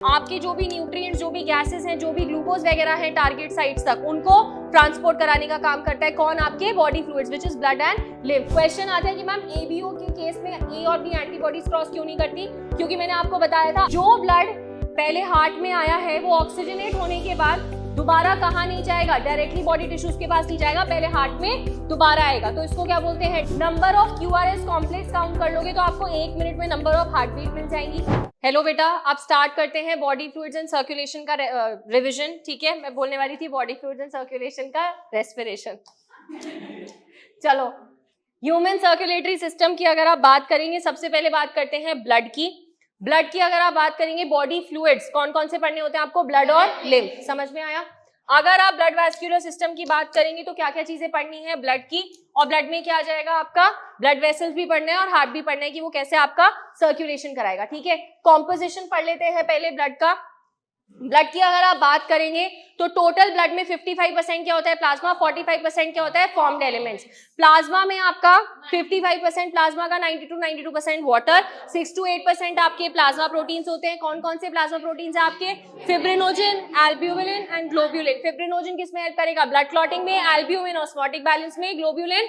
आपके जो भी न्यूट्रिएंट्स, जो भी गैसेस हैं, जो भी ग्लूकोज वगैरह हैं टारगेट साइट्स तक, उनको ट्रांसपोर्ट कराने का काम करता है कौन? आपके body fluids which is blood and lymph. Question आता है कि मैम एबीओ के केस में ए और बी एंटीबॉडीज क्रॉस क्यों नहीं करती? क्योंकि मैंने आपको बताया था जो ब्लड पहले हार्ट में आया है वो ऑक्सीजनेट होने के बाद दोबारा कहाँ नहीं जाएगा? डायरेक्टली बॉडी टिश्यूज के पास नहीं जाएगा, पहले हार्ट में दोबारा आएगा। तो इसको क्या बोलते हैं? Number of QRS complex count कर लोगे तो आपको 1 मिनट में नंबर ऑफ हार्ट बीट मिल जाएंगी। हेलो बेटा, अब स्टार्ट करते हैं बॉडी फ्लूइड्स एंड सर्कुलेशन का रिवीजन। ठीक है, मैं बोलने वाली थी बॉडी फ्लूइड्स एंड सर्कुलेशन का रेस्पिरेशन। चलो, ह्यूमन सर्कुलेटरी सिस्टम की अगर आप बात करेंगे, सबसे पहले बात करते हैं ब्लड की। ब्लड की अगर आप बात करेंगे, बॉडी फ्लूइड्स कौन कौन से पढ़ने होते हैं आपको? ब्लड और लिम्फ। समझ में आया? अगर आप ब्लड वैस्कुलर सिस्टम की बात करेंगे तो क्या क्या चीजें पढ़नी है ब्लड की, और ब्लड में क्या आ जाएगा आपका? ब्लड वेसल्स भी पढ़ना है और हार्ट भी पढ़ना है कि वो कैसे आपका सर्कुलेशन कराएगा। ठीक है, कॉम्पोजिशन पढ़ लेते हैं पहले ब्लड का। ब्लड की अगर आप बात करेंगे तो टोटल ब्लड में 55% क्या होता है? प्लाज्मा। 45% क्या होता है? Formed elements. प्लाज्मा में आपका 55% प्लाज्मा का 92% वाटर, 6 to 8% आपके प्लाज्मा प्रोटीन्स होते हैं। कौन कौन से प्लाज्मा प्रोटीन्स है आपके? Fibrinogen, albumin and globulin. Fibrinogen किसमें हेल्प करेगा? ब्लड क्लॉटिंग में। एल्ब्यूमिन ऑस्मोटिक बैलेंस में। ग्लोब्यूलिन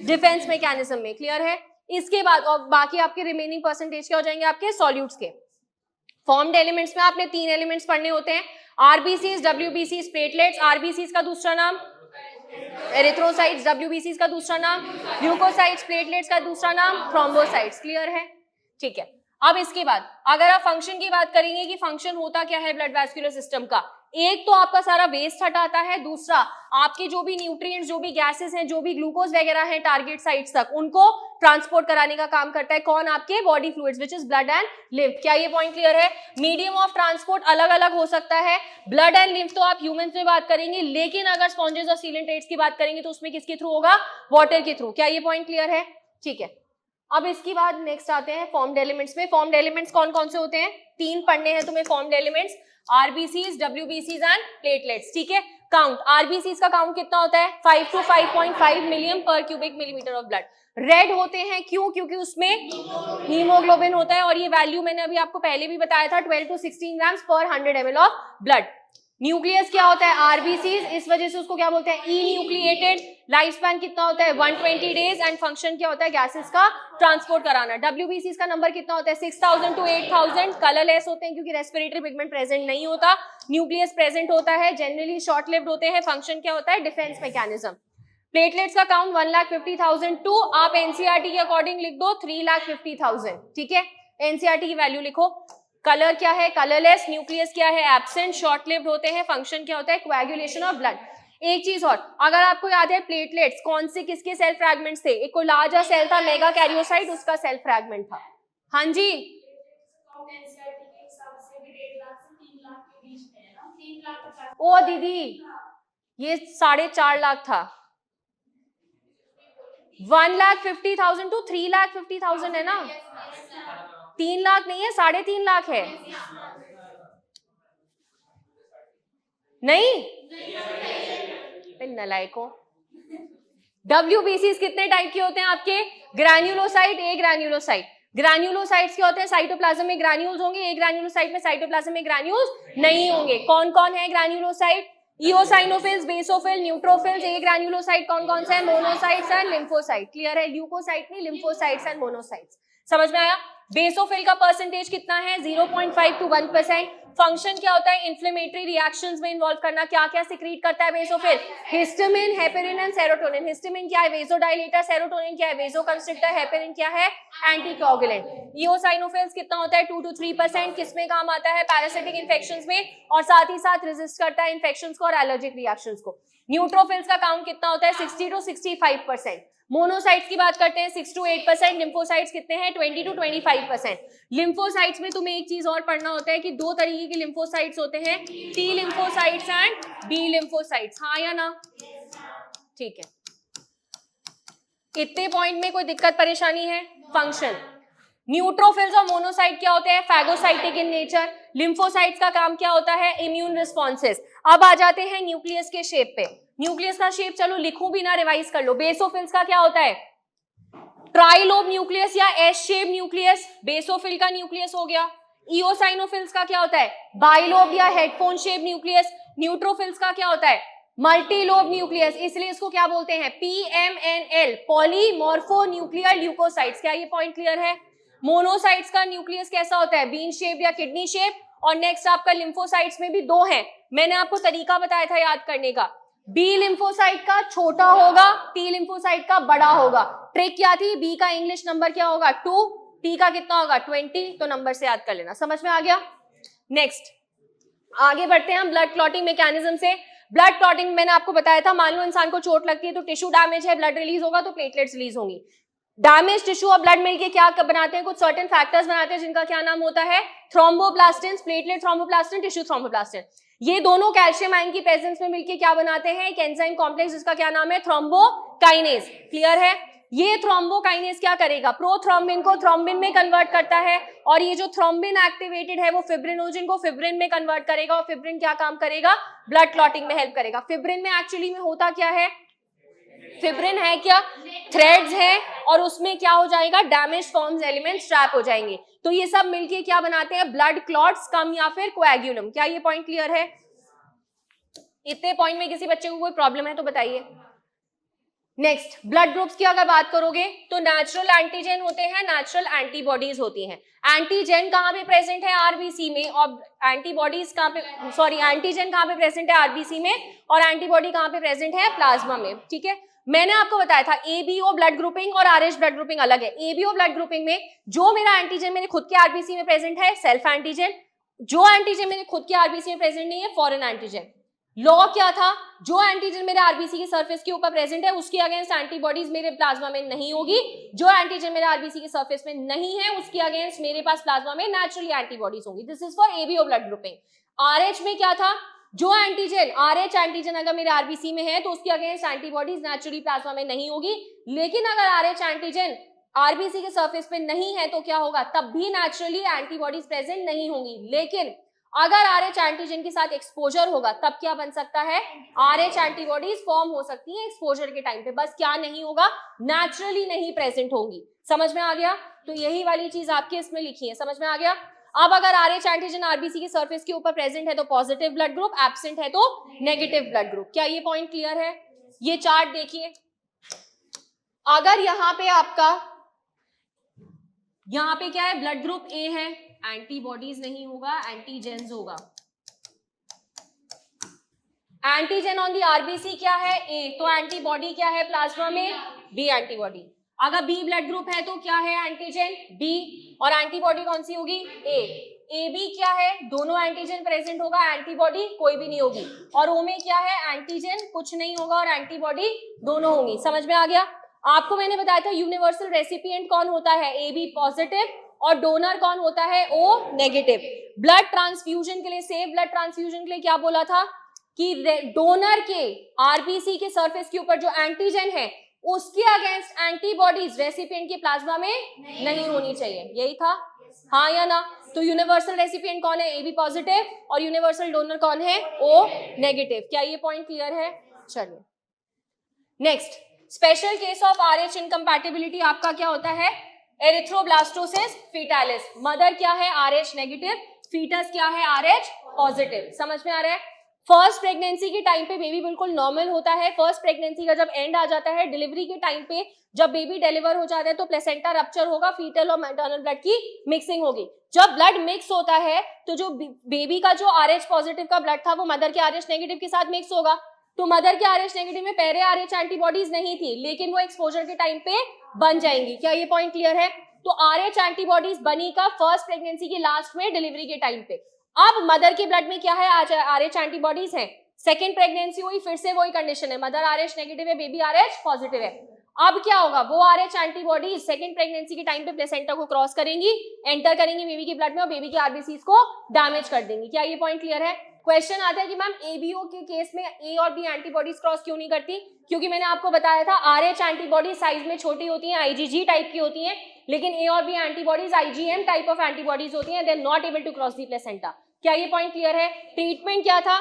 डिफेंस मैकेनिज्म में। क्लियर है? इसके बाद और बाकी आपके रिमेनिंग परसेंटेज क्या हो जाएंगे? आपके सॉल्यूट्स के। फॉर्म्ड एलिमेंट्स में आपने 3 एलिमेंट्स पढ़ने होते हैं, आरबीसीज, डब्ल्यूबीसीज, प्लेटलेट्स। आरबीसीज का दूसरा नाम एरिथ्रोसाइट्स, डब्ल्यूबीसीज का दूसरा नाम ल्यूकोसाइट्स, प्लेटलेट्स का दूसरा नाम थ्रोम्बोसाइट्स। क्लियर है? ठीक है, अब इसके बाद अगर आप फंक्शन की बात करेंगे कि फंक्शन होता क्या है ब्लड वैस्कुलर सिस्टम का, एक तो आपका सारा वेस्ट हटाता है, दूसरा आपके जो भी न्यूट्रिएंट्स, जो भी गैसेस हैं, जो भी ग्लूकोज वगैरह हैं टारगेट साइट्स तक, उनको ट्रांसपोर्ट कराने का काम करता है कौन? आपके body fluids which is blood and lymph. क्या ये पॉइंट क्लियर है? मीडियम ऑफ ट्रांसपोर्ट अलग अलग हो सकता है। ब्लड एंड लिम्फ तो आप ह्यूमंस में बात करेंगे, लेकिन अगर स्पॉन्जेस और सीलेंट्रेट्स की बात करेंगे तो उसमें किसके थ्रू होगा? वाटर के थ्रू। क्या ये पॉइंट क्लियर है? ठीक है, अब इसके बाद नेक्स्ट आते हैं फॉर्म्ड एलिमेंट्स में। फॉर्म्ड एलिमेंट्स कौन कौन से होते हैं? 3 पढ़ने हैं तुम्हें फॉर्म्ड एलिमेंट्स, आरबीसीज, डब्ल्यूबीसीज एंड प्लेटलेट्स। ठीक है, काउंट आरबीसीज का काउंट कितना होता है? 5 to 5.5 मिलियन पर cubic millimetre of blood. Red होते हैं क्यों? क्योंकि उसमें हीमोग्लोबिन होता है और ये वैल्यू मैंने अभी आपको पहले भी बताया था, 12 to 16 ग्राम्स पर 100 ml ऑफ ब्लड। न्यूक्लियस क्या होता है? आरबीसीज, इस वजह से उसको क्या बोलते हैं? ई न्यूक्लिएटेड। लाइफ स्पैन कितना होता है? 120 डेज एंड फंक्शन क्या होता है? गैसेस का ट्रांसपोर्ट कराना। डब्ल्यूबीसीज का नंबर कितना होता है? 6000 to 8000। कलरलेस होते हैं क्योंकि रेस्पिरेटरी पिगमेंट प्रेजेंट नहीं होता। न्यूक्लियस प्रेजेंट होता है, जनरली शॉर्ट लिव्ड होते हैं। फंक्शन क्या होता है? Defence mechanism. प्लेटलेट्स का काउंट 1,50,000 टू, आप एनसीईआरटी के अकॉर्डिंग लिख दो 3,50,000। ठीक है, एनसीईआरटी की वैल्यू लिखो। कलर क्या है? कलरलेस। न्यूक्लियस क्या है? एब्सेंट, शॉर्ट लिव्ड होते हैं। फंक्शन क्या होता है? Coagulation of blood. एक चीज और, अगर आपको याद है प्लेटलेट्स कौन से किसके सेल फ्रैगमेंट्स थे? एक को लार्जा सेल था मेगा कैरियोसाइट, उसका सेल फ्रैगमेंट था। हाँ जी, ओ दीदी ये 4.5 लाख था। 1,50,000 to 3,50,000 है ना? 3 लाख नहीं है, 3.5 लाख है। नहीं नलायकों। डब्ल्यूबीसीज कितने टाइप के होते हैं आपके? ग्रैन्युलोसाइट, ए ग्रैन्युलोसाइट। ग्रैन्युलोसाइट्स क्या होते हैं? साइटोप्लाज्म में ग्रैन्यूल्स होंगे, ए ग्रैन्युलोसाइट में साइटोप्लाज्म में ग्रैन्यूल्स नहीं होंगे। कौन कौन है ग्रैन्युलोसाइट? इओसाइनोफिल्स, बेसोफिल, न्यूट्रोफिल्स। ए ग्रैन्युलोसाइट कौन कौन से हैं? Monocytes and lymphocyte. क्लियर है? ल्यूकोसाइट नहीं, लिम्फोसाइट्स एंड मोनोसाइट्स। समझ में आया? बेसोफिल का परसेंटेज कितना है? 0.5 to 1%। फंक्शन क्या होता है? इन्फ्लेमेटरी रिएक्शंस में इन्वॉल्व करना। क्या क्या सिक्रीट करता है basophil? Histamine, heparin and serotonin. Histamine क्या है? वेसोडाइलेटर। सेरोटोनिन क्या है? वेसोकंस्ट्रिक्टर। हेपेरिन क्या है? एंटीकोगुलेंट। इओसाइनोफिल्स कितना होता है? 2 to 3%। किसमें काम आता है? पैरासिटिक इन्फेक्शंस में, और साथ ही साथ रेजिस्ट करता है इन्फेक्शंस को और एलर्जिक रिएक्शंस को। न्यूट्रोफिल्स का काउंट कितना होता है? 60 to 65%। मोनोसाइट्स की बात करते हैं 6 to 8%। लिम्फोसाइट्स कितने हैं? 20 to 25%। लिम्फोसाइट्स में तुम्हें एक चीज और पढ़ना होता है कि 2 तरीके के लिम्फोसाइट्स होते हैं, T lymphocytes and B lymphocytes. हाँ या ना? ठीक है, इतने पॉइंट में कोई दिक्कत परेशानी है? फंक्शन। न्यूट्रोफिल्स और मोनोसाइट क्या होते हैं? Phagocytic in nature. लिम्फोसाइट्स का काम क्या होता है? Immune responses. अब आ जाते हैं न्यूक्लियस के शेप पे। न्यूक्लियस का शेप चलो लिखूं भी ना, रिवाइज कर लो। बेसोफिल्स का क्या होता है? ट्राइलोब न्यूक्लियस या एस शेप न्यूक्लियस। बेसोफिल का न्यूक्लियस हो गया। ईओसाइनोफिल्स का क्या होता है? बाइलोब या हेडफोन शेप न्यूक्लियस। न्यूट्रोफिल्स का क्या होता है? Multilobe nucleus. इसलिए इसको क्या बोलते हैं? PMNL, polymorpho nuclear leukocytes. क्या ये पॉइंट क्लियर है? मोनोसाइट्स का न्यूक्लियस कैसा होता है? बीन शेप या किडनी शेप। और नेक्स्ट आपका लिम्फोसाइट्स में भी दो हैं, मैंने आपको तरीका बताया था याद करने का। बी लिम्फोसाइट का छोटा होगा, टी लिम्फोसाइट का बड़ा होगा। ट्रिक क्या थी? बी का इंग्लिश नंबर क्या होगा? 2, टी का कितना होगा? 20। तो नंबर से याद कर लेना। समझ में आ गया? नेक्स्ट आगे बढ़ते हैं हम ब्लड क्लॉटिंग मैकेनिज्म से। ब्लड क्लॉटिंग मैंने आपको बताया था, मान लो इंसान को चोट लगती है तो टिश्यू डैमेज है, ब्लड रिलीज होगा तो प्लेटलेट्स रिलीज होंगी। डैमेज टिश्यू और ब्लड मिलके क्या बनाते हैं? कुछ सर्टेन फैक्टर्स बनाते हैं जिनका क्या नाम होता है? Thromboplastin, platelet thromboplastin, tissue thromboplastin. ये दोनों कैल्शियम आयन की प्रेजेंस में मिलके क्या बनाते हैं? एक एंजाइम कॉम्प्लेक्स जिसका क्या नाम है? थ्रोम्बोकाइनेज। क्लियर है? ये थ्रोम्बोकाइनेज क्या करेगा? प्रोथ्रोम्बिन को थ्रोम्बिन में कन्वर्ट करता है, और ये जो थ्रोम्बिन एक्टिवेटेड है वो फिब्रिनोजन को फिब्रिन में कन्वर्ट करेगा, और फिब्रिन क्या काम करेगा? ब्लड क्लॉटिंग में हेल्प करेगा। फिब्रिन में एक्चुअली में होता क्या है? फिब्रिन है क्या? थ्रेड्स है, और उसमें क्या हो जाएगा? डैमेज फॉर्म्स एलिमेंट्स ट्रैप हो जाएंगे। तो ये सब मिलके क्या बनाते हैं? ब्लड क्लॉट्स, कम या फिर कोएगुलम। क्या ये पॉइंट क्लियर है? इतने पॉइंट में किसी बच्चे को कोई प्रॉब्लम है तो बताइए। नेक्स्ट, ब्लड ग्रुप्स की अगर बात करोगे तो नेचुरल एंटीजन होते हैं, नेचुरल एंटीबॉडीज होती हैं। एंटीजन कहाँ पे प्रेजेंट है? आरबीसी में। और एंटीबॉडीज कहाँ पे, एंटीजन कहाँ पे प्रेजेंट है? आरबीसी में। और एंटीबॉडी कहाँ पे प्रेजेंट है? प्लाज्मा में। ठीक है, मैंने आपको बताया था एबीओ ब्लड ग्रुपिंग और आरएच ब्लड ग्रुपिंग अलग है। एबीओ ब्लड ग्रुपिंग में जो मेरा एंटीजन मेरे खुद के आरबीसी में प्रेजेंट है, सेल्फ एंटीजन। जो एंटीजन मेरे खुद के आरबीसी में प्रेजेंट नहीं है, फॉरेन एंटीजन। लॉ क्या था? जो एंटीजन मेरे आरबीसी की सरफेस के ऊपर प्रेजेंट है उसके अगेंस्ट एंटीबॉडीज मेरे प्लाज्मा में नहीं होगी। जो एंटीजन मेरे आरबीसी की सरफेस में नहीं है उसके अगेंस्ट मेरे पास प्लाज्मा में नेचुरली एंटीबॉडीज होंगी। This is for ABO blood grouping. RH में क्या था? जो एंटीजन, आरएच एंटीजन अगर मेरे आरबीसी में है तो उसके अगेंस्ट एंटीबॉडीज नेचुरली प्लाज्मा में नहीं होगी। लेकिन अगर आरएच एंटीजन आरबीसी के सरफेस पे नहीं है तो क्या होगा? तब भी नेचुरली एंटीबॉडीज प्रेजेंट नहीं होंगी। लेकिन अगर आरएच एंटीजन के साथ एक्सपोजर होगा तब क्या बन सकता है? आरएच एंटीबॉडीज फॉर्म हो सकती है एक्सपोजर के टाइम पे, बस क्या नहीं होगा? नेचुरली नहीं प्रेजेंट होंगी। समझ में आ गया? तो यही वाली चीज आपके इसमें लिखी है, समझ में आ गया? अब अगर आरएच एंटीजन आरबीसी के सरफेस के ऊपर प्रेजेंट है तो पॉजिटिव ब्लड ग्रुप, एब्सेंट है तो नेगेटिव ब्लड ग्रुप। क्या ये पॉइंट क्लियर है? ये चार्ट देखिए, अगर यहाँ पे आपका, यहाँ पे क्या है? ब्लड ग्रुप ए है, एंटीबॉडीज नहीं होगा, एंटीजेंस होगा। एंटीजन ऑन दी आरबीसी क्या है? ए। तो एंटीबॉडी क्या है प्लाज्मा में? B antibody. अगर बी ब्लड ग्रुप है तो क्या है? एंटीजन बी, और एंटीबॉडी कौन सी होगी? ए। ए बी क्या है? दोनों एंटीजन प्रेजेंट होगा, एंटीबॉडी कोई भी नहीं होगी। और ओ में क्या है? एंटीजन कुछ नहीं होगा और एंटीबॉडी दोनों होंगी। समझ में आ गया? आपको मैंने बताया था यूनिवर्सल रेसिपिएंट कौन होता है? ए बी पॉजिटिव, और डोनर कौन होता है? O negative. ब्लड ट्रांसफ्यूजन के लिए, सेफ ब्लड ट्रांसफ्यूजन के लिए क्या बोला था? कि डोनर के आरबीसी के सरफेस के ऊपर जो एंटीजन है उसके अगेंस्ट एंटीबॉडीज रेसिपिएंट के प्लाज्मा में नहीं होनी चाहिए। यही था, हाँ या ना? तो यूनिवर्सल रेसिपिएंट कौन है? ए बी पॉजिटिव, और यूनिवर्सल डोनर कौन है? O negative. क्या ये पॉइंट क्लियर है? चलिए next, special case of Rh incompatibility आपका क्या होता है? Erythroblastosis fetalis. मदर क्या है? आरएच नेगेटिव, फीटस क्या है? RH positive. समझ में आ रहा है? फर्स्ट प्रेगनेंसी के टाइम पे बेबी बिल्कुल नॉर्मल होता है। फर्स्ट प्रेगनेंसी का जब एंड आ जाता है, डिलीवरी के टाइम पे जब बेबी डिलीवर हो जाता है तो प्लेसेंटा रप्चर होगा, फीटल और मैटरनल ब्लड की मिक्सिंग होगी। जब ब्लड मिक्स होता है तो जो बेबी का जो आरएच पॉजिटिव का ब्लड था वो मदर के आरएच नेगेटिव के साथ मिक्स होगा। तो मदर के आरएच नेगेटिव में पहले आरएच एंटीबॉडीज नहीं थी, लेकिन वो एक्सपोजर के टाइम पे बन जाएंगी। क्या ये पॉइंट क्लियर है? तो आरएच एंटीबॉडीज बनी का फर्स्ट प्रेगनेंसी के लास्ट में, डिलीवरी के टाइम पे। अब मदर के ब्लड में क्या है? आरएच एंटीबॉडीज है। सेकेंड प्रेगनेंसी हुई, फिर से वही कंडीशन है, मदर आरएच नेगेटिव है, बेबी आरएच पॉजिटिव है। अब क्या होगा? वो आरएच एंटीबॉडीज सेकेंड प्रेगनेंसी के टाइम पे प्लेसेंटा को क्रॉस करेंगी, एंटर करेंगी बेबी के ब्लड में और बेबी के आरबीसीज को डैमेज कर देंगी। क्या ये पॉइंट क्लियर है? क्वेश्चन आता है कि मैम एबीओ के केस में ए और बी एंटीबॉडीज क्रॉस क्यों नहीं करती? क्योंकि मैंने आपको बताया था आरएच एंटीबॉडी साइज में छोटी होती हैं, आईजीजी टाइप की होती हैं, लेकिन ए और B antibodies IgM type of antibodies होती हैं, they are not able to cross the placenta. क्या ये पॉइंट क्लियर है? ट्रीटमेंट क्या था?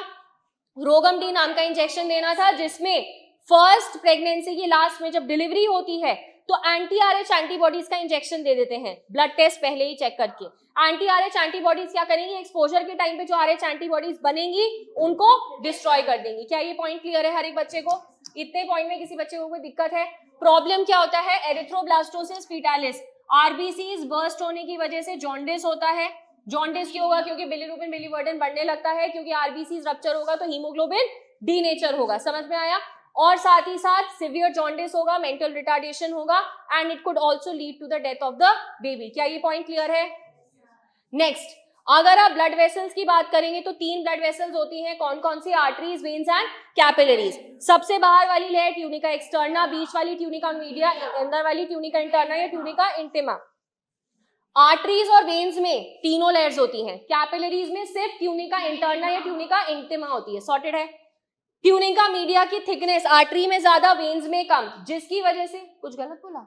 रोगम डी नाम का इंजेक्शन देना था, जिसमें फर्स्ट प्रेगनेंसी की लास्ट में जब डिलीवरी होती है तो एंटी आरएच एंटीबॉडीज का इंजेक्शन दे देते हैं ब्लड टेस्ट पहले ही चेक करके। एंटी आरएच एंटीबॉडीज क्या करेंगी, एक्सपोजर के टाइम पे जो आरएच एंटीबॉडीज बनेंगी उनको डिस्ट्रॉय कर देंगी। क्या ये पॉइंट क्लियर है हर एक बच्चे को? इतने पॉइंट में किसी बच्चे को कोई दिक्कत है? प्रॉब्लम क्या होता है, एरिथ्रोब्लास्टोसिस फीटालिस, आरबीसीज बर्स्ट होने की वजह से जॉन्डिस होता है। जॉन्डिस क्यों होगा, क्योंकि बिलिरुबिन बिलीवर्डन बढ़ने लगता है, क्योंकि आरबीसीज रप्चर होगा तो हीमोग्लोबिन डीनेचर होगा। समझ में आया? और साथ ही साथ सिवियर जॉन्डिस होगा, मेंटल रिटार्डेशन होगा and it could also lead to the death of the baby. क्या ये पॉइंट क्लियर है? नेक्स्ट, अगर आप ब्लड वेसल्स की बात करेंगे तो 3 ब्लड वेसल्स होती हैं। कौन कौन सी? Arteries, veins and capillaries. सबसे बाहर वाली लेयर ट्यूनिका एक्सटर्ना, बीच वाली ट्यूनिका मीडिया, अंदर वाली ट्यूनिका इंटरना या ट्यूनिका इंटिमा। आर्टरीज और वेन्स में तीनों लेयर्स होती हैं, कैपिलरीज में सिर्फ ट्यूनिका इंटरना या ट्यूनिका इंटिमा होती है। सॉर्टेड है? ट्यूनिका मीडिया की थिकनेस आर्टरी में ज्यादा, वेन्स में कम, जिसकी वजह से कुछ गलत बोला?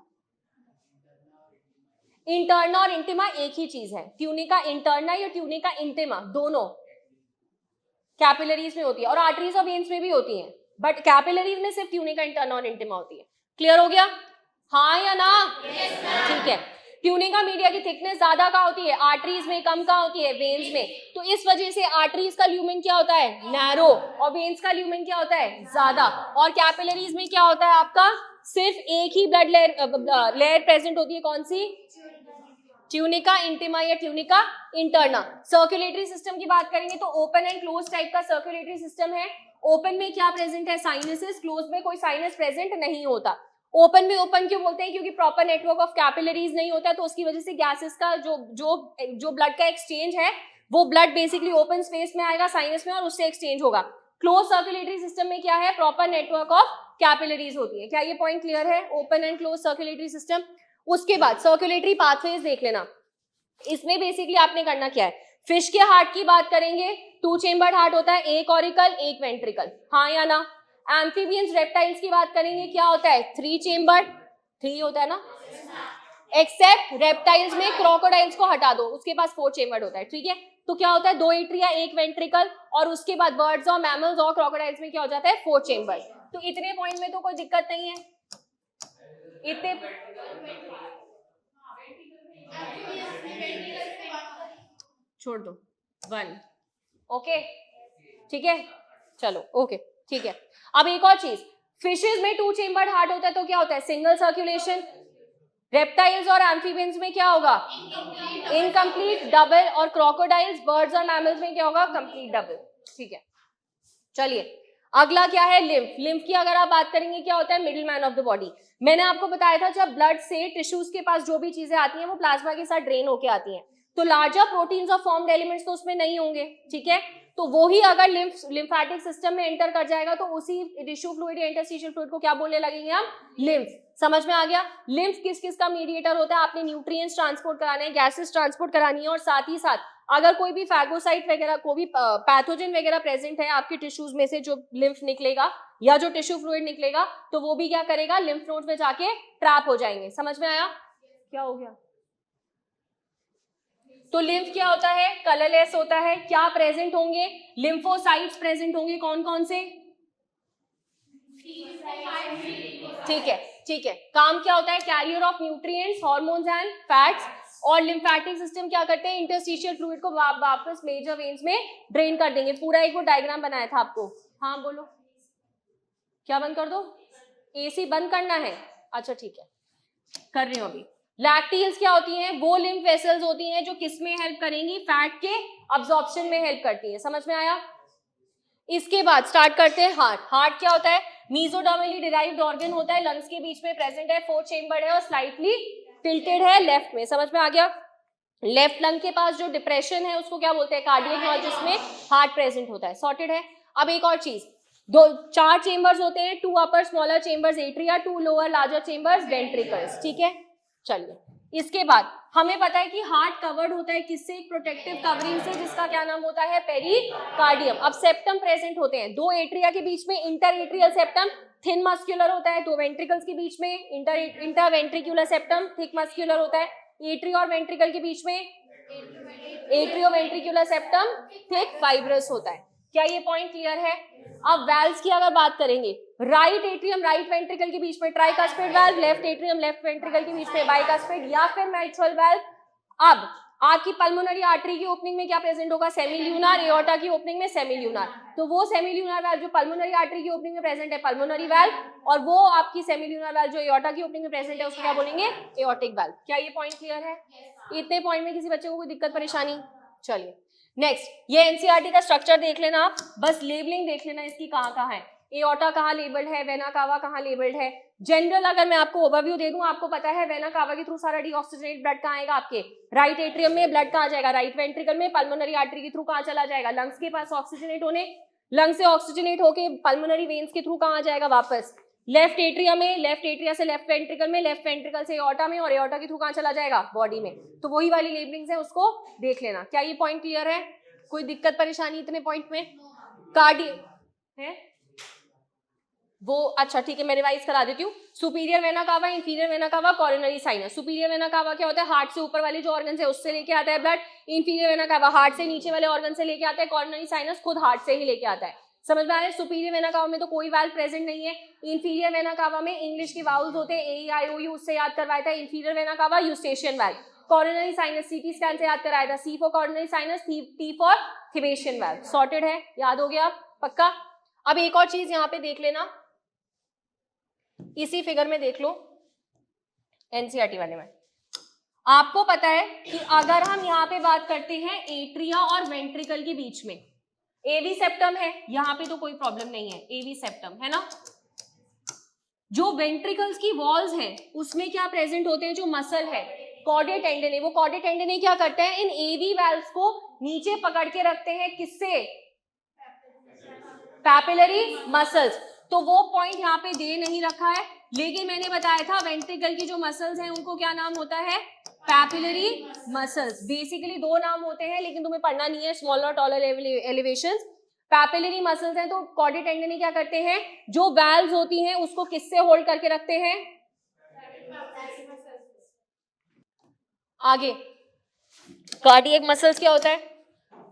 इंटरना और इंटिमा एक ही चीज है। ट्यूनिका इंटरना या ट्यूनिका इंटिमा दोनों कैपिलरीज में होती है और आर्टरीज और वेन्स में भी होती हैं, बट कैपिलरीज में सिर्फ ट्यूनिका इंटरना और इंटिमा होती है। क्लियर हो गया? हाँ या ना? ठीक है। ट्यूनिका मीडिया की थिकनेस ज्यादा कहाँ होती है? आर्टरीज में। कम कहाँ होती है? वेन्स में। तो इस वजह से आर्टरीज का ल्यूमेन क्या होता है? नैरो, और वेन्स का ल्यूमेन क्या होता है? ज्यादा। और कैपिलरीज में क्या होता है आपका? सिर्फ एक ही ब्लड लेयर प्रेजेंट होती है। कौन सी? ट्यूनिका इंटिमा या ट्यूनिका इंटरना। सर्कुलेटरी सिस्टम की बात करेंगे तो ओपन एंड क्लोज टाइप का सर्कुलेटरी सिस्टम है। ओपन में क्या प्रेजेंट है? साइनसेस। क्लोज में कोई साइनस प्रेजेंट नहीं होता। ओपन में ओपन क्यों बोलते हैं? क्योंकि प्रॉपर नेटवर्क ऑफ कैपिलरीज नहीं होता है, तो उसकी वजह से गैसेस का जो ब्लड का एक्सचेंज है वो ब्लड बेसिकली ओपन स्पेस में आएगा, साइनस में, और उससे एक्सचेंज होगा। क्लोज सर्कुलेटरी सिस्टम में क्या है? प्रॉपर नेटवर्क ऑफ कैपिलरीज होती है। क्या ये पॉइंट क्लियर है? Open and close circulatory system. उसके बाद सर्कुलेटरी पाथवेज देख लेना। इसमें बेसिकली आपने करना क्या है? फिश के हार्ट की बात करेंगे, 2 चेम्बर्ड हार्ट होता है, एक ऑरिकल एक वेंट्रिकल। हाँ या ना? एम्फीबियंस रेप्टाइल्स की बात करेंगे, क्या होता है? 3 चेम्बर्ड, 3 होता है ना, एक्सेप्ट रेप्टाइल्स में क्रोकोडाइल्स को हटा दो, उसके पास 4 चेम्बर्ड होता है। ठीक है, तो क्या होता है? 2 एट्रिया एक वेंट्रिकल, और उसके बाद बर्ड्स और मैमल्स और क्रोकोडाइल्स में क्या हो जाता है? 4 चेम्बर्ड। तो इतने पॉइंट में तो कोई दिक्कत नहीं है। इतने छोड़ दो 1। ओके ठीक है, चलो ओके ठीक है। अब एक और चीज, फिशेज में 2 चेम्बर्ड हार्ट होता है तो क्या होता है? Single circulation. रेप्टाइल्स और एम्फीबियंस में क्या होगा? Incomplete double. और क्रोकोडाइल्स, बर्ड्स और मैमल्स में क्या होगा? Complete double. ठीक है, चलिए अगला क्या है? लिम्फ। लिम्फ की अगर आप बात करेंगे, क्या होता है? Middle man of the body. मैंने आपको बताया था जब ब्लड से टिश्यूज के पास जो भी चीजें आती हैं वो प्लाज्मा के साथ ड्रेन होके आती हैं, तो लार्जर प्रोटीन्स और फॉर्म्ड एलिमेंट्स तो उसमें नहीं होंगे। ठीक है, तो वो ही अगर लिम्फेटिक सिस्टम में एंटर कर जाएगा तो उसी टिश्यू फ्लूइड या इंटरस्टिशियल फ्लूइड को क्या बोलने लगेंगे हम? लिम्फ। समझ में आ गया? लिम्फ किस किस का मीडिएटर होता है? आपने न्यूट्रिएंट्स ट्रांसपोर्ट कराने हैं, गैसेस ट्रांसपोर्ट करानी है, और साथ ही साथ अगर कोई भी फैगोसाइट वगैरह, कोई भी पैथोजन वगैरह प्रेजेंट है आपके टिश्यूज में से, जो लिम्फ निकलेगा या जो टिश्यू फ्लूइड निकलेगा, तो वो भी क्या करेगा? लिम्फ नोड्स में जाके ट्रैप हो जाएंगे। समझ में आया? क्या हो गया? तो लिम्फ क्या होता है? कलरलेस होता है। क्या प्रेजेंट होंगे? लिम्फोसाइट्स प्रेजेंट होंगे। कौन कौन से? ठीक है ठीक है। काम क्या होता है? Carrier of nutrients, hormones and fats. और लिम्फेटिक सिस्टम क्या करते हैं? इंटरस्टिशियल फ्लूइड को वापस मेजर वेन्स में ड्रेन कर देंगे। पूरा एक वो डायग्राम बनाया था आपको। हाँ बोलो, क्या बंद कर दो? एसी बंद करना है? अच्छा ठीक है, कर रही हूँ अभी। लैक्टील्स क्या होती हैं? वो लिम्फ वेसल्स होती हैं जो किस में हेल्प करेंगी? फैट के अब्जॉर्प्शन में हेल्प करती हैं। समझ में आया? इसके बाद स्टार्ट करते हैं हार्ट। हार्ट क्या होता है? मीजोडर्मली डिराइव्ड ऑर्गन होता है, लंग्स के बीच में प्रेजेंट है, 4 चेम्बर्ड है और स्लाइटली टिल्टेड है लेफ्ट में। समझ में आ गया? लेफ्ट लंग के पास जो डिप्रेशन है उसको क्या बोलते हैं? कार्डियक नॉइज, जिसमें हार्ट प्रेजेंट होता है। सॉर्टेड है? अब एक और चीज, 4 चेम्बर्स होते हैं, 2 upper smaller chambers atria, 2 lower larger chambers ventricles. ठीक है, चलिए इसके बाद हमें पता है कि हार्ट कवर्ड होता है किससे? एक प्रोटेक्टिव कवरिंग से, जिसका क्या नाम होता है? पेरिकार्डियम। अब सेप्टम प्रेजेंट होते हैं 2 एट्रिया के बीच में, inter atrial septum thin muscular होता है, 2 वेंट्रिकल्स के बीच में inter ventricular septum thick muscular होता है, एट्रिया और वेंट्रिकल के बीच में atrio ventricular septum thick fibrous होता है। क्या ये पॉइंट क्लियर है? अब वेल्व्स की अगर बात करेंगे, राइट एट्रियम राइट वेंट्रिकल के बीच में tricuspid valve, left atrium left ventricle के बीच में बाइकास्पिड या फिर मिट्रल वेल्व। अब आपकी पल्मोनरी आर्टरी की ओपनिंग में क्या प्रेजेंट होगा? सेमील्यूनर, एओर्टा की ओपनिंग में सेमील्यूनर। तो वो सेमील्यूनर वेल्व जो पल्मोनरी आर्टरी की ओपनिंग में प्रेजेंट है पल्मोनरी वेल्व, और वो आपकी सेमील्यूनर वेल्व जो एओर्टा की ओपनिंग में प्रेजेंट है उसको क्या बोलेंगे? Aortic valve. क्या ये पॉइंट क्लियर है? इतने पॉइंट में किसी बच्चे को कोई दिक्कत परेशानी? चलिए नेक्स्ट, ये एनसीईआरटी का स्ट्रक्चर देख लेना आप, बस लेबलिंग देख लेना इसकी कहाँ कहाँ है, एओर्टा कहाँ लेबल्ड है, वेना कावा कहाँ लेबल्ड है। जनरल अगर मैं आपको ओवरव्यू दे दूं, आपको पता है वेना कावा के थ्रू सारा डीऑक्सीजनेट ब्लड कहाँ आएगा? आपके राइट एट्रियम में ब्लड कहाँ जाएगा? राइट वेंट्रिकल में। पल्मोनरी आर्टरी के थ्रू कहाँ चला जाएगा? लंग्स के पास ऑक्सीजनेट होने, लंग से ऑक्सीजनेट होके पल्मोनरी वेन्स के थ्रू कहाँ आ जाएगा? वापस लेफ्ट एट्रिया में, लेफ्ट एट्रिया से लेफ्ट वेंट्रिकल में, लेफ्ट वेंट्रिकल से एओर्टा में, और एओर्टा के थ्रू कहाँ चला जाएगा? बॉडी में। तो वही वाली लेबलिंग्स है, उसको देख लेना। क्या ये पॉइंट क्लियर है? कोई दिक्कत परेशानी इतने पॉइंट में? कार्डियो है वो, अच्छा ठीक है मैं रिवाइज करा देती हूँ। Superior vena cava, inferior vena कावा, coronary sinus. Superior vena cava क्या होता है? हार्ट से ऊपर वाले जो ऑर्गन है उससे लेके आता है ब्लड। इंफीरियर वेना कावा हार्ट से नीचे वाले ऑर्गन से लेके आता है। कोरोनरी साइनस खुद हार्ट से ही लेके आता है। समझ में आ रहा है? सुपीरियर वेना कावा में तो कोई वाल्व प्रेजेंट नहीं है। इंफीरियर वेना कावा में इंग्लिश के वाउल्स होते हैं, ए आई ओ यू, उससे याद करवाया था। Inferior vena cava Eustachian valve. Coronary sinus CT scan से याद कराया था, C for coronary sinus, T for Thebesian valve. Sorted है, याद हो गया पक्का? अब एक और चीज यहाँ पे देख लेना, इसी फिगर में देख लो, एनसीईआरटी वाले में आपको पता है कि अगर हम यहाँ पे बात करते हैं एट्रिया और वेंट्रिकल के बीच में, एवी सेप्टम है, यहाँ पे तो कोई प्रॉब्लम नहीं है, एवी सेप्टम है ना। जो वेंट्रिकल्स की वॉल्स हैं उसमें क्या प्रेजेंट होते हैं? जो मसल है कॉर्डे टेंडन, वो कॉर्डे टेंडन क्या करते हैं? इन एवी वेल्व्स को नीचे पकड़ के रखते हैं, किससे? Papillary muscles. तो वो पॉइंट यहाँ पे दे नहीं रखा है, लेकिन मैंने बताया था वेंट्रिकल की जो मसल्स हैं उनको क्या नाम होता है? Papillary muscles. बेसिकली दो नाम होते हैं, लेकिन तुम्हें पढ़ना नहीं है, smaller taller elevations. Papillary muscles हैं तो कॉर्डे टेंडन क्या करते हैं? जो वैल्व्स होती हैं उसको किससे होल्ड करके रखते हैं? आगे कार्डियक मसल्स क्या होता है?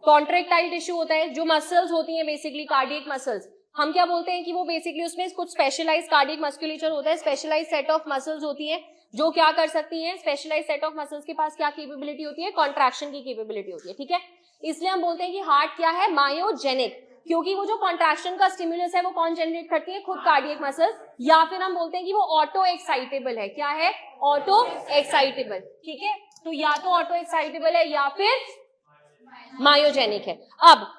कॉन्ट्रैक्टाइल टिश्यू होता है। जो मसल्स होती हैं बेसिकली कार्डियक मसल्स, हम क्या बोलते हैं कि वो बेसिकली उसमें कुछ स्पेशलाइज्ड कार्डियक मस्कुलेचर होता है, स्पेशलाइज्ड सेट ऑफ मसल्स होती हैं जो क्या कर सकती हैं? स्पेशलाइज्ड सेट ऑफ मसल्स के पास क्या कैपेबिलिटी होती है? कॉन्ट्रैक्शन की कैपेबिलिटी होती है, ठीक है। इसलिए हम बोलते हैं कि हार्ट क्या है? मायोजेनिक, क्योंकि वो जो कॉन्ट्रैक्शन का स्टिमुलस है वो कौन जनरेट करती है? खुद कार्डियक मसल्स। या फिर हम बोलते हैं कि वो ऑटो एक्साइटेबल है। क्या है? ऑटो एक्साइटेबल, ठीक है। तो या तो ऑटो एक्साइटेबल है या फिर मायोजेनिक है। अब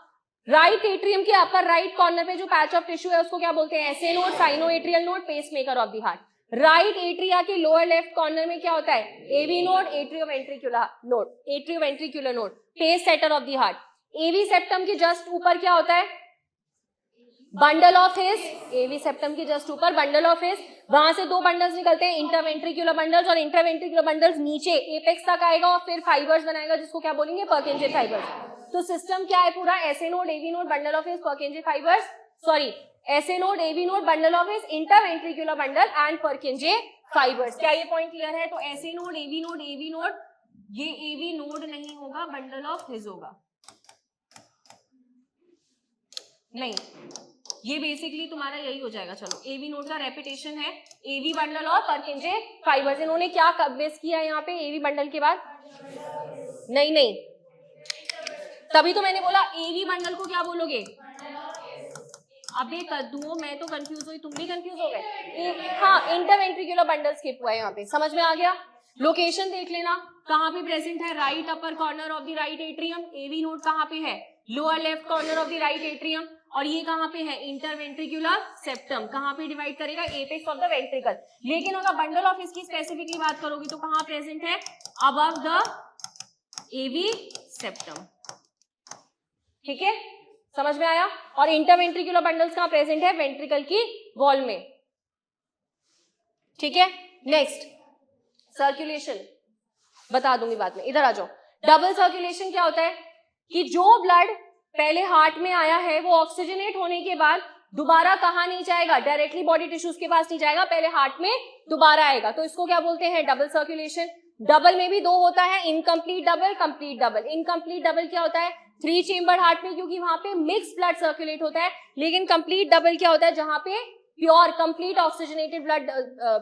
राइट एट्रियम के अपर राइट कॉर्नर पे जो पैच ऑफ टिश्यू है उसको क्या बोलते हैं? SA node, sino atrial node, pacemaker of the heart. Right atria के लोअर लेफ्ट कॉर्नर में क्या होता है? AV node, atrioventricular node, atrioventricular node, pace setter of the heart. AV septum के जस्ट ऊपर क्या होता है? Bundle of His. AV septum के जस्ट ऊपर बंडल ऑफ हिस, वहां से दो बंडल्स निकलते हैं, इंटरवेंट्रिकुलर बंडल्स, और इंटरवेंट्रिकुलर बंडल्स नीचे एपेक्स तक आएगा और फिर फाइबर्स बनाएगा जिसको क्या बोलेंगे? पर्किंजे फाइबर्स। तो सिस्टम क्या है पूरा? SA node, AV node, bundle of His, Purkinje fibres, sorry SA node, AV node, bundle of His, interventricular bundle and Purkinje fibres. क्या ये पॉइंट क्लियर है? तो SA node, AV node, AV node, ये AV node नहीं होगा, bundle of हिस होगा। नहीं, ये बेसिकली तुम्हारा यही हो जाएगा। चलो एवी नोड का रेपिटेशन है, एवी बंडल और पर्किंजे फाइबर्स। इन्होंने क्या बेस किया है यहाँ पे एवी बंडल के बाद? नहीं, तभी तो मैंने बोला एवी बंडल को क्या बोलोगे? अबे कद्दूओं, मैं तो कंफ्यूज हुई, तुम भी कंफ्यूज हो गए। हाँ, इंटरवेंट्रिकुलर बंडल स्किप हुआ है यहाँ पे, समझ में आ गया? लोकेशन देख लेना, कहाँ पे प्रेजेंट है? Right upper corner of the right atrium. AV node कहाँ पे है? Lower left corner of the right atrium. और ये कहाँ पे है? Interventricular septum. कहाँ पे डिवाइड करेगा? Apex of the ventricle. लेकिन अगर बंडल ऑफ इसकी स्पेसिफिकली बात करोगे तो कहाँ प्रेजेंट है? अबव द एवी सेप्टम, ठीक है, समझ में आया? और इंटरवेंट्रिकुलर बंडल्स कहाँ प्रेजेंट है? वेंट्रिकल की वॉल में, ठीक है। नेक्स्ट सर्कुलेशन बता दूंगी बाद में, इधर आ जाओ। डबल सर्कुलेशन क्या होता है? कि जो ब्लड पहले हार्ट में आया है वो ऑक्सीजनेट होने के बाद दोबारा कहाँ नहीं जाएगा? डायरेक्टली बॉडी टिश्यूज के पास नहीं जाएगा, पहले हार्ट में दोबारा आएगा, तो इसको क्या बोलते हैं? Double circulation. डबल में भी दो होता है, incomplete double, complete double. Incomplete double क्या होता है? 3 चेम्बर हार्ट में, क्योंकि वहां पे मिक्स ब्लड सर्कुलेट होता है, लेकिन कंप्लीट डबल क्या होता है, जहां पे pure complete oxygenated blood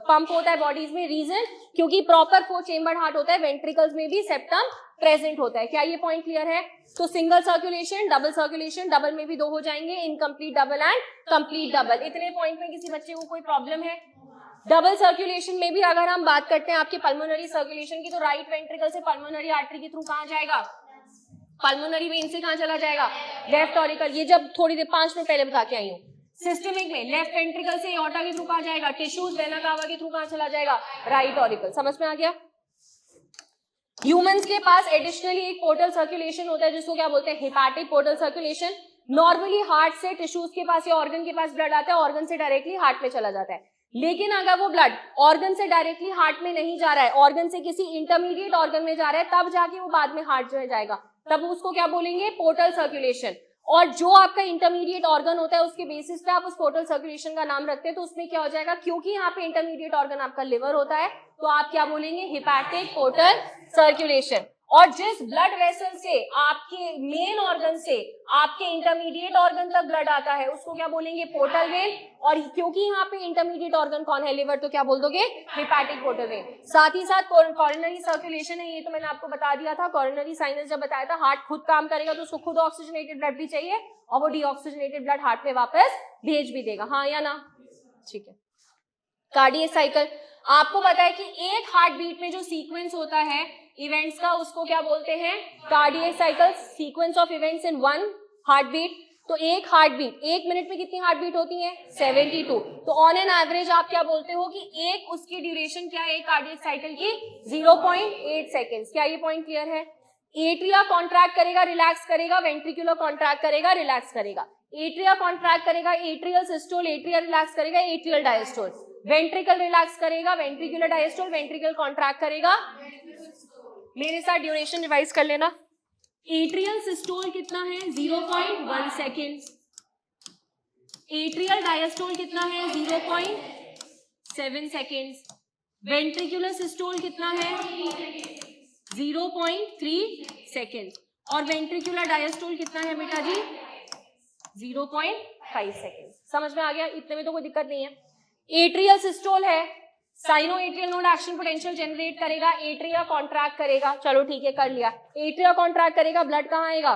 pump होता है बॉडीज में। रीजन, क्योंकि प्रॉपर 4 चेम्बर हार्ट होता है, वेंट्रिकल्स में भी सेप्टम प्रेजेंट होता है। क्या ये पॉइंट क्लियर है? तो सिंगल सर्कुलेशन, डबल में भी 2 हो जाएंगे, incomplete double and complete double. इतने पॉइंट में किसी बच्चे को कोई प्रॉब्लम है? डबल सर्कुलेशन में भी अगर हम बात करते हैं आपके पल्मोनरी सर्कुलेशन की, तो राइट वेंट्रिकल से पल्मोनरी आर्टरी के थ्रू कहां जाएगा? पल्मोनरी वेन से कहां चला जाएगा? Left auricle. ये जब थोड़ी देर 5 मिनट पहले बता के आई हूँ। सिस्टमिक में लेफ्ट वेंट्रिकल से एओर्टा के थ्रू कहां जाएगा? टिश्यूज वेना कावा के थ्रू कहां चला जाएगा? Right auricle. समझ में आ गया? ह्यूमंस के पास एडिशनली एक पोर्टल सर्कुलेशन होता है जिसको क्या बोलते हैं? Hepatic portal circulation. Normally heart से टिश्यूज के पास या ऑर्गन के पास ब्लड आता है, ऑर्गन से डायरेक्टली हार्ट में चला जाता है। लेकिन अगर वो ब्लड ऑर्गन से डायरेक्टली हार्ट में नहीं जा रहा है, ऑर्गन से किसी इंटरमीडिएट ऑर्गन में जा रहा है, तब जाके वो बाद में हार्ट में जाएगा, तब उसको क्या बोलेंगे? Portal circulation. और जो आपका इंटरमीडिएट ऑर्गन होता है उसके बेसिस पे आप उस पोर्टल सर्कुलेशन का नाम रखते हैं। तो उसमें क्या हो जाएगा? क्योंकि यहाँ पे इंटरमीडिएट ऑर्गन आपका लिवर होता है, तो आप क्या बोलेंगे? Hepatic portal circulation. और जिस ब्लड वेसल से आपके मेन ऑर्गन से आपके इंटरमीडिएट ऑर्गन तक ब्लड आता है उसको क्या बोलेंगे? Portal vein. और क्योंकि यहाँ पे इंटरमीडिएट ऑर्गन कौन है? लिवर, तो क्या बोल दोगे? Hepatic portal vein. साथ ही साथ कॉरोनरी सर्कुलेशन है, ये तो मैंने आपको बता दिया था। कॉरोनरी साइनस जब बताया था, हार्ट खुद काम करेगा तो उसको खुद ऑक्सीजनेटेड ब्लड भी चाहिए और वो डीऑक्सीजनेटेड ब्लड हार्ट में वापस भेज भी देगा। हाँ या ना? ठीक है। कार्डियक साइकिल, आपको पता है कि एक हार्ट बीट में जो सीक्वेंस होता है इवेंट्स का, उसको क्या बोलते हैं? Cardiac cycle. Sequence of events in one heart beat. तो एक हार्ट बीट, 1 मिनट में कितनी हार्ट बीट होती है? 72। तो ऑन एन एवरेज आप क्या बोलते हो कि एक उसकी ड्यूरेशन क्या है कार्डियक साइकिल की? 0.8 सेकेंड्स। क्या ये पॉइंट क्लियर है? एट्रिया कॉन्ट्रैक्ट करेगा, रिलैक्स करेगा, वेंट्रिकुलर कॉन्ट्रैक्ट करेगा, रिलैक्स करेगा। एट्रिया कॉन्ट्रैक्ट करेगा, एट्रियल सिस्टोल, एट्रिया रिलैक्स करेगा, एट्रियल डायस्टोल। वेंट्रिकल रिलैक्स करेगा, वेंट्रिकुलर डायस्टोल, वेंट्रिकल कॉन्ट्रैक्ट करेगा। मेरे साथ ड्यूरेशन रिवाइज कर लेना। एट्रियल सिस्टोल कितना है? 0.1 सेकेंड। एट्रियल डायस्टोल कितना है? 0.7 सेकेंड। वेंट्रिकुलर सिस्टोल कितना है? 0.3 सेकेंड। और वेंट्रिकुलर डायस्टोल कितना है बेटा जी? 0.5 सेकेंड। समझ में आ गया? इतने में तो कोई दिक्कत नहीं है। एट्रियल सिस्टोल है, cyano atrial node action potential generate करेगा, एट्रिया कॉन्ट्रैक्ट करेगा। चलो ठीक है, कर लिया। एट्रिया कॉन्ट्रैक्ट करेगा, ब्लड कहाँ आएगा?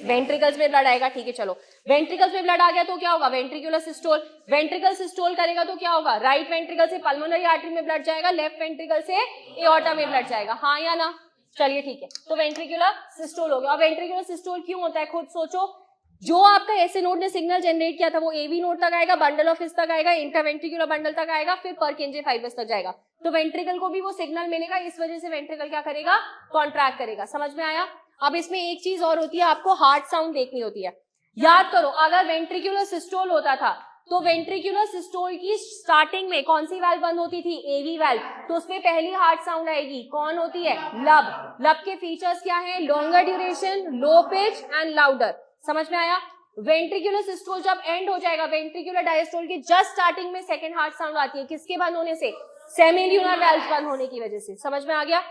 वेंट्रिकल्स में ब्लड आएगा। ठीक है, चलो वेंट्रिकल्स में ब्लड आ गया तो क्या होगा? Ventricular systole. वेंट्रिकल सिस्टोल करेगा तो क्या होगा? राइट वेंट्रिकल से पल्मोनरी आर्टरी में ब्लड जाएगा, लेफ्ट वेंट्रिकल से एओर्टा में ब्लड जाएगा। हाँ या ना? चलिए ठीक है, तो वेंट्रिकुलर सिस्टोल हो गया। और वेंट्रिकुलर सिस्टोल क्यों होता है खुद सोचो। जो आपका एसए नोड ने सिग्नल जनरेट किया था वो एवी नोड तक आएगा, बंडल ऑफ हिस तक आएगा, इंटरवेंट्रिकुलर बंडल तक आएगा, फिर परकिंजे फाइबर्स तक जाएगा। तो वेंट्रिकल को भी वो सिग्नल मिलेगा, इस वजह से वेंट्रिकल क्या करेगा? कॉन्ट्रैक्ट करेगा। समझ में आया? अब इसमें एक चीज और होती है, आपको हार्ट साउंड देखनी होती है। याद करो, अगर वेंट्रिकुलर सिस्टोल होता था तो वेंट्रिकुलर सिस्टोल की स्टार्टिंग में कौन सी वाल्व बंद होती थी? एवी वाल्व। तो उसमें पहली हार्ट साउंड आएगी, कौन होती है? लब। लब के फीचर्स क्या है? Longer duration, low pitch and louder. समझ में आया? वेंट्रिकुलर सिस्टोल जब एंड हो जाएगा, वेंट्रिकुलर डायस्टोल की जस्ट स्टार्टिंग में सेकंड हार्ट साउंड आती है। किसके बंद होने से? सेमिल्यूनर वाल्व्स बंद होने की वजह से। समझ में आ गया?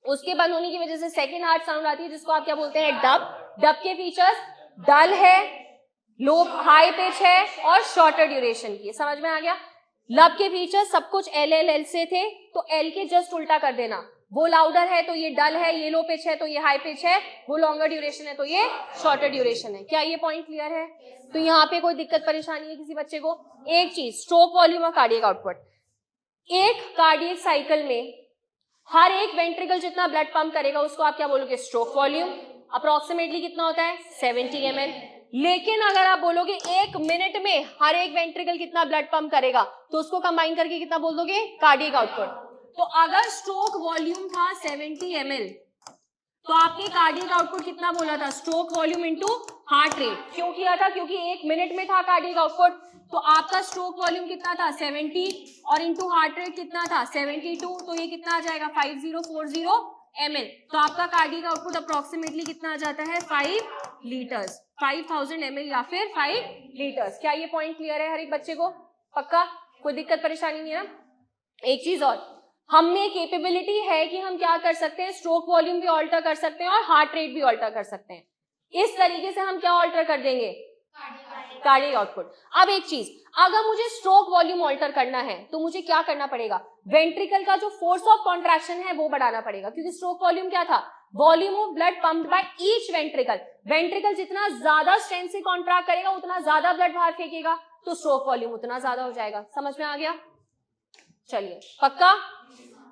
उसके बंद होने की वजह से सेकंड हार्ट साउंड आती है, जिसको आप क्या बोलते हैं? डब। डब के फीचर्स डल है, लो हाई पिच है और शॉर्टर ड्यूरेशन की। समझ में आ गया? लब के फीचर्स सब कुछ एल एल एल से थे, तो एल के जस्ट उल्टा कर देना। वो लाउडर है तो ये डल है, ये लो पिच है तो ये हाई पिच है, वो लॉन्गर ड्यूरेशन है तो ये शॉर्टर ड्यूरेशन है। क्या ये पॉइंट क्लियर है? तो यहाँ पे कोई दिक्कत परेशानी है किसी बच्चे को? एक चीज, स्ट्रोक वॉल्यूम और कार्डियक आउटपुट। एक कार्डियक साइकिल में हर एक वेंट्रिकल जितना ब्लड पंप करेगा उसको आप क्या बोलोगे? Stroke volume. अप्रोक्सीमेटली कितना होता है? 70 ml। लेकिन अगर आप बोलोगे 1 मिनट में हर एक वेंट्रिकल कितना ब्लड पंप करेगा, तो उसको कंबाइन करके कितना बोल दोगे? Cardiac output. तो अगर स्ट्रोक वॉल्यूम था 70 ml, तो आपने कार्डियक आउटपुट कितना बोला था? Stroke volume into heart rate. क्यों किया था? क्योंकि 1 मिनट में था कार्डियक आउटपुट। तो आपका स्ट्रोक वॉल्यूम कितना था? 70 और इंटू हार्ट रेट कितना था? 72। तो ये कितना आ जाएगा? 5040 ml। तो आपका कार्डियक आउटपुट अप्रोक्सीमेटली कितना आ जाता है? 5 लीटर्स। 5000 ml या फिर 5 लीटर्स। क्या ये पॉइंट क्लियर है हर एक बच्चे को? पक्का? कोई दिक्कत परेशानी नहीं है ना? एक चीज और, हम में कैपेबिलिटी है कि हम क्या कर सकते हैं, स्ट्रोक वॉल्यूम भी ऑल्टर कर सकते हैं और हार्ट रेट भी ऑल्टर कर सकते हैं। इस तरीके से हम क्या ऑल्टर कर देंगे, कार्डियक आउटपुट। अब एक चीज, अगर मुझे स्ट्रोक वॉल्यूम ऑल्टर करना है तो मुझे क्या करना पड़ेगा, वेंट्रिकल का जो फोर्स ऑफ कॉन्ट्रैक्शन है वो बढ़ाना पड़ेगा, क्योंकि स्ट्रोक वॉल्यूम क्या था, volume of blood pumped by each ventricle. Ventricle जितना ज्यादा स्ट्रेंथ से कॉन्ट्रैक्ट करेगा उतना ज्यादा ब्लड बाहर फेंकेगा, तो स्ट्रोक वॉल्यूम उतना ज्यादा हो जाएगा। समझ में आ गया? चलिए, पक्का?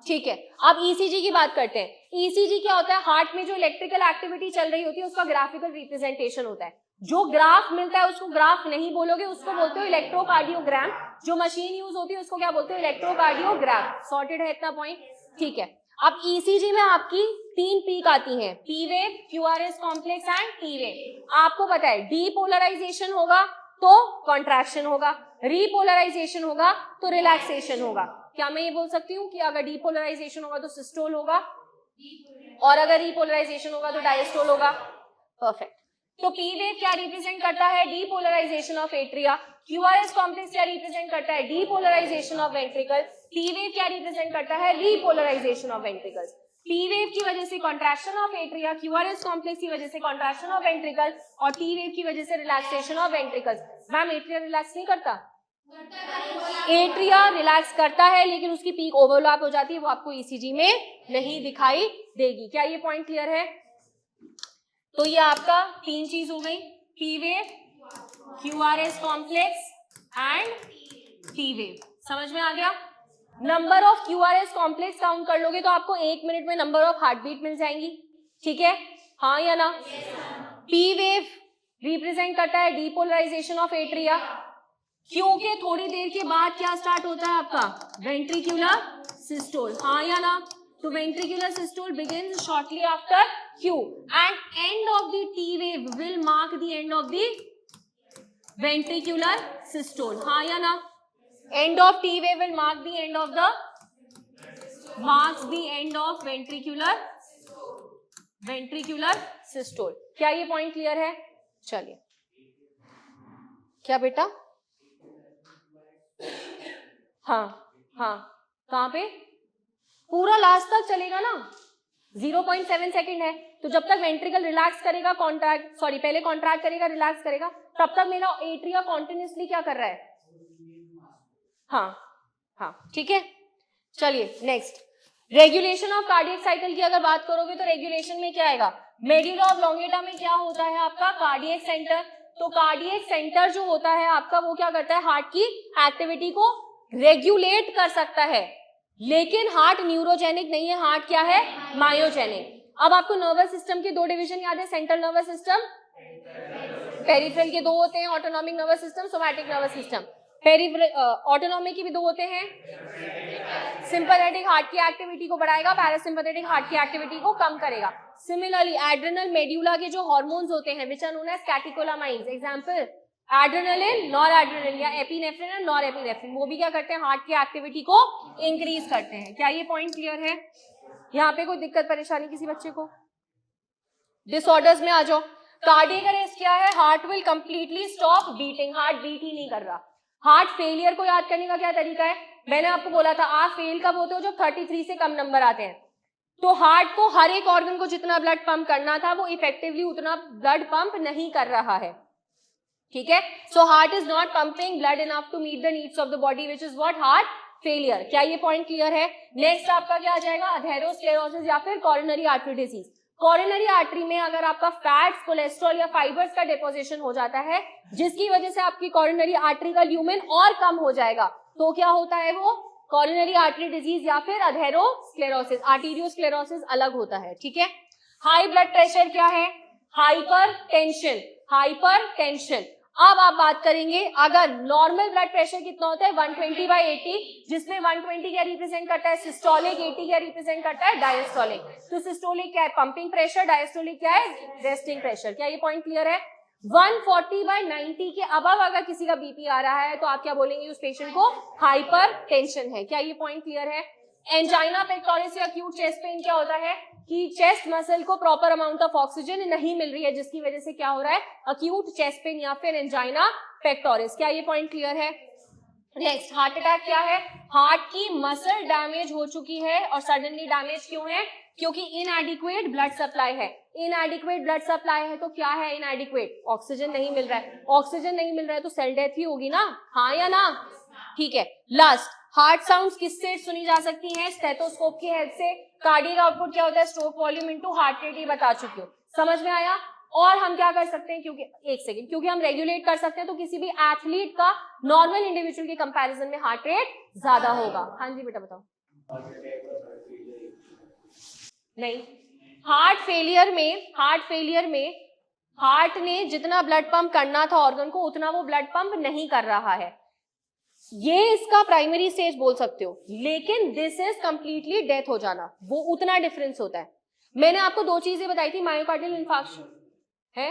ठीक है, अब ईसीजी की बात करते हैं। ईसीजी क्या होता है, हार्ट में जो इलेक्ट्रिकल एक्टिविटी चल रही होती है उसका ग्राफिकल रिप्रेजेंटेशन होता है। जो ग्राफ मिलता है उसको ग्राफ नहीं बोलोगे, उसको बोलते हो इलेक्ट्रोकार्डियोग्राम। जो मशीन यूज होती है उसको क्या बोलते हो, इलेक्ट्रोकार्डियोग्राम। सॉर्टेड है इतना पॉइंट? ठीक है, अब ईसीजी में आपकी 3 पीक आती हैं, P wave, QRS complex and T wave. आपको पता है डीपोलराइजेशन होगा तो कॉन्ट्रैक्शन होगा, रीपोलराइजेशन होगा तो रिलैक्सेशन होगा। क्या मैं ये बोल सकती हूँ कि अगर डीपोलराइजेशन होगा तो सिस्टोल होगा और अगर रीपोलराइजेशन होगा तो डायस्टोल होगा? परफेक्ट। तो पी वेव क्या रिप्रेजेंट करता है, depolarization of atria. QRS complex क्या रिप्रेजेंट करता है, depolarization of ventricle. T wave क्या रिप्रेजेंट करता है, repolarization of ventricles. P wave की वजह से contraction of atria, QRS complex की वजह से कॉन्ट्रैक्शन ऑफ वेंट्रिकल और टी वेव की वजह से relaxation of ventricles. Ma'am atria relax नहीं करता? एट्रिया रिलैक्स करता है, लेकिन उसकी पीक ओवरलैप हो जाती है, वो आपको ईसीजी में नहीं दिखाई देगी। क्या ये पॉइंट क्लियर है? तो ये आपका 3 चीज हो गई, P wave, QRS complex and T wave. समझ में आ गया? Number of QRS complex count कर लोगे तो आपको 1 मिनट में नंबर ऑफ हार्ट बीट मिल जाएंगी। ठीक है, हाँ या ना? पी वेव रिप्रेजेंट करता है डीपोलराइजेशन ऑफ एट्रिया, क्योंकि थोड़ी देर के बाद क्या स्टार्ट होता है आपका, वेंट्रिकुलर सिस्टोल। हाँ या ना? तो ventricular systole begins shortly after Q and end of the T wave will mark the end of the ventricular systole. हाँ या ना? End of T wave will mark the end of the ventricular systole. क्या ये point clear है? चलिए, क्या बेटा? हाँ हाँ, कहाँ पे? पूरा लास्ट तक चलेगा ना, 0.7 सेकंड है, तो जब तक वेंट्रिकल रिलैक्स करेगा, पहले कॉन्ट्रैक्ट करेगा, रिलैक्स करेगा, तब तक मेरा एट्रिया कॉन्टिन्यूसली क्या कर रहा है? हाँ हाँ, ठीक है। चलिए next, regulation of cardiac cycle की अगर बात करोगे तो रेगुलेशन में क्या आएगा, मेडुला ऑब्लोंगेटा में क्या होता है आपका, कार्डियक सेंटर। तो कार्डियक सेंटर जो होता है आपका वो क्या करता है, हार्ट की एक्टिविटी को रेगुलेट कर सकता है, लेकिन हार्ट न्यूरोजेनिक नहीं है, हार्ट क्या है, मायोजेनिक। अब आपको नर्वस सिस्टम के 2 डिवीजन याद है, सेंट्रल नर्वस सिस्टम, पेरिफेरल के 2 होते हैं, autonomic nervous system, somatic nervous system. Autonomic के भी 2 होते हैं, सिंपैथेटिक हार्ट की एक्टिविटी को बढ़ाएगा, पैरासिम्पैथेटिक हार्ट की एक्टिविटी को कम करेगा। सिमिलरली एड्रेनल मेड्यूला के जो हार्मोन्स होते हैं which are known as catecholamines, example adrenaline, noradrenaline या एपिनेफ्रिन और नॉरएपिनेफ्रिन, वो भी क्या करते हैं, हार्ट की एक्टिविटी को इंक्रीज करते हैं। क्या ये पॉइंट क्लियर है? यहाँ पे कोई दिक्कत परेशानी किसी बच्चे को? डिसऑर्डर्स में आ जाओ। कार्डियक अरेस्ट क्या है, heart will completely stop beating, heart beat ही नहीं कर रहा। हार्ट फेलियर को याद करने का क्या तरीका है, मैंने आपको बोला था आप फेल कब होते हो, जब 33 से कम नंबर आते हैं। तो हार्ट को हर एक ऑर्गन को जितना ब्लड पंप करना था वो इफेक्टिवली उतना ब्लड पंप नहीं कर रहा है। ठीक है, so heart is not pumping blood enough to meet the needs of the body, which is what, heart failure. क्या ये पॉइंट क्लियर है? नेक्स्ट आपका क्या आ जाएगा, अथेरोस्क्लेरोसिस या फिर coronary artery disease. Coronary artery में अगर आपका फैट्स, कोलेस्ट्रॉल या फाइबर्स का डिपोजिशन हो जाता है, जिसकी वजह से आपकी कोरोनरी आर्टरी का ल्यूमेन और कम हो जाएगा, तो क्या होता है वो, कोरोनरी आर्टरी डिजीज या फिर अथेरोस्क्लेरोसिस। आर्टीरियोस्क्लेरोसिस अलग होता है। ठीक है, हाई ब्लड प्रेशर क्या है, हाइपरटेंशन, हाइपरटेंशन। अब आप बात करेंगे, अगर नॉर्मल ब्लड प्रेशर कितना होता है, 120/80, जिसमें 120 क्या रिप्रेजेंट करता है, सिस्टोलिक, 80 क्या रिप्रेजेंट करता है, डायस्टोलिक। तो सिस्टोलिक क्या है, पंपिंग प्रेशर, डायस्टोलिक क्या है, रेस्टिंग प्रेशर। क्या ये पॉइंट क्लियर है? 140/90 के अबव अगर किसी का बीपी आ रहा है तो आप क्या बोलेंगे, उस पेशेंट को हाइपरटेंशन है। क्या ये पॉइंट क्लियर है? एंजाइना पेक्टोरिस या एक्यूट चेस्ट पेन क्या होता है कि चेस्ट मसल को प्रॉपर अमाउंट ऑफ ऑक्सीजन नहीं मिल रही है, जिसकी वजह से क्या हो रहा है, अक्यूट चेस्ट पेन या फिर एंजाइना पेक्टोरिस। क्या ये पॉइंट क्लियर है? नेक्स्ट, हार्ट अटैक क्या है? हार्ट की मसल डैमेज हो चुकी है, और सडनली डैमेज क्यों है? क्योंकि इनएडिक्वेट ब्लड सप्लाई है। इनएडिक्वेट ब्लड सप्लाई है तो क्या है इनएडिक्वेट? ऑक्सीजन नहीं मिल रहा है। ऑक्सीजन नहीं मिल रहा है तो सेल डेथ ही होगी ना, हाँ या ना? ठीक है। लास्ट, हार्ट साउंड्स किससे सुनी जा सकती हैं? स्टेथोस्कोप की हेल्प से। कार्डियक आउटपुट क्या होता है? Stroke volume into heart rate, ये बता चुकी हूँ। समझ में आया? और हम क्या कर सकते हैं, क्योंकि एक सेकेंड, क्योंकि हम रेगुलेट कर सकते हैं तो किसी भी एथलीट का नॉर्मल इंडिविजुअल के कंपैरिजन में हार्ट रेट ज्यादा होगा। हाँ जी बेटा बताओ। नहीं, हार्ट फेलियर में हार्ट ने जितना ब्लड पंप करना था ऑर्गन को उतना वो ब्लड पंप नहीं कर रहा है, ये इसका प्राइमरी स्टेज बोल सकते हो, लेकिन दिस इज कंप्लीटली डेथ हो जाना, वो उतना डिफरेंस होता है। मैंने आपको दो चीजें बताई थी, मायोकार्डियल इन्फार्क्शन है,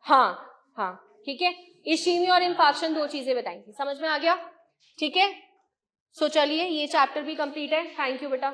हाँ ठीक है, इश्कीमिया और इन्फार्क्शन, दो चीजें बताई थी। समझ में आ गया? ठीक है, सो चलिए ये चैप्टर भी कंप्लीट है। थैंक यू बेटा।